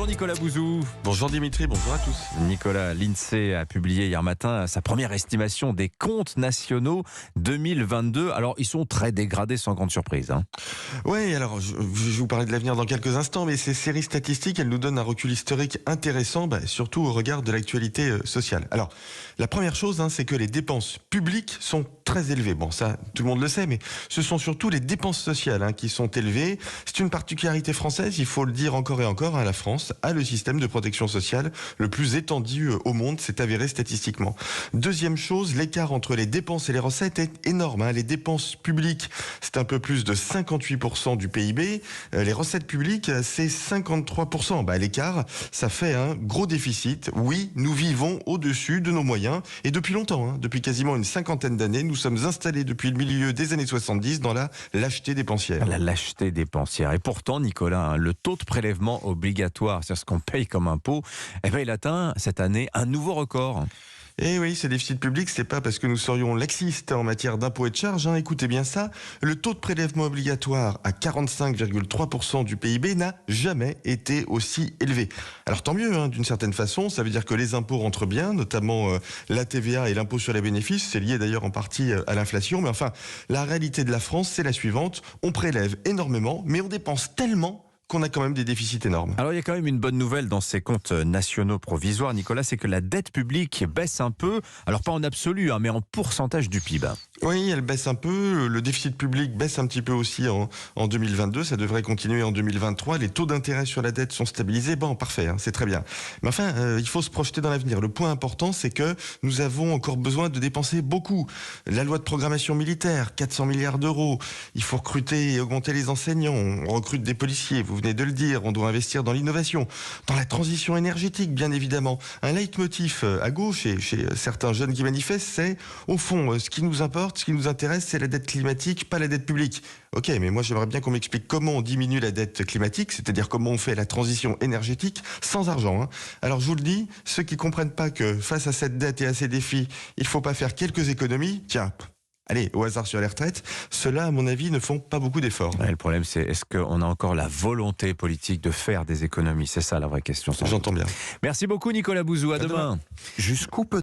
Bonjour Nicolas Bouzou. Bonjour Dimitri, bonjour à tous. Nicolas, l'INSEE a publié hier matin sa première estimation des comptes nationaux 2022. Alors, ils sont très dégradés sans grande surprise. Oui, alors je vais vous parler de l'avenir dans quelques instants, mais ces séries statistiques, elles nous donnent un recul historique intéressant, surtout au regard de l'actualité sociale. Alors, la première chose, c'est que les dépenses publiques sont très élevées. Bon, ça, tout le monde le sait, mais ce sont surtout les dépenses sociales qui sont élevées. C'est une particularité française, il faut le dire encore et encore, la France a le système de protection sociale le plus étendu au monde, c'est avéré statistiquement. Deuxième chose, l'écart entre les dépenses et les recettes est énorme. Les dépenses publiques, c'est un peu plus de 58% du PIB. Les recettes publiques, c'est 53%. L'écart, ça fait un gros déficit. Oui, nous vivons au-dessus de nos moyens. Et depuis longtemps, depuis quasiment une cinquantaine d'années, nous sommes installés depuis le milieu des années 70 dans la lâcheté dépensière. La lâcheté dépensière. Et pourtant, Nicolas, le taux de prélèvement obligatoire, c'est ce qu'on paye comme impôt, il atteint cette année un nouveau record. Et oui, ce déficit public, c'est pas parce que nous serions laxistes en matière d'impôts et de charges. Écoutez bien ça, le taux de prélèvement obligatoire à 45,3% du PIB n'a jamais été aussi élevé. Alors tant mieux, d'une certaine façon, ça veut dire que les impôts rentrent bien, notamment la TVA et l'impôt sur les bénéfices. C'est lié d'ailleurs en partie à l'inflation. Mais enfin, la réalité de la France, c'est la suivante. On prélève énormément, mais on dépense tellement qu'on a quand même des déficits énormes. Alors il y a quand même une bonne nouvelle dans ces comptes nationaux provisoires, Nicolas, c'est que la dette publique baisse un peu, alors pas en absolu, mais en pourcentage du PIB. Oui, elle baisse un peu, le déficit public baisse un petit peu aussi en 2022, ça devrait continuer en 2023, les taux d'intérêt sur la dette sont stabilisés, parfait, c'est très bien. Mais enfin, il faut se projeter dans l'avenir. Le point important, c'est que nous avons encore besoin de dépenser beaucoup. La loi de programmation militaire, 400 milliards d'euros, il faut recruter et augmenter les enseignants, on recrute des policiers, vous venez de le dire, on doit investir dans l'innovation, dans la transition énergétique, bien évidemment. Un leitmotiv à gauche et chez certains jeunes qui manifestent, c'est, au fond, ce qui nous importe, ce qui nous intéresse, c'est la dette climatique, pas la dette publique. Ok, mais moi j'aimerais bien qu'on m'explique comment on diminue la dette climatique, c'est-à-dire comment on fait la transition énergétique sans argent. Alors je vous le dis, ceux qui comprennent pas que face à cette dette et à ces défis, il faut pas faire quelques économies, tiens, allez, au hasard sur les retraites, ceux-là, à mon avis, ne font pas beaucoup d'efforts. Le problème, c'est est-ce qu'on a encore la volonté politique de faire des économies? C'est ça la vraie question. J'entends bien. Merci beaucoup Nicolas Bouzou, à demain. Jusqu'où peut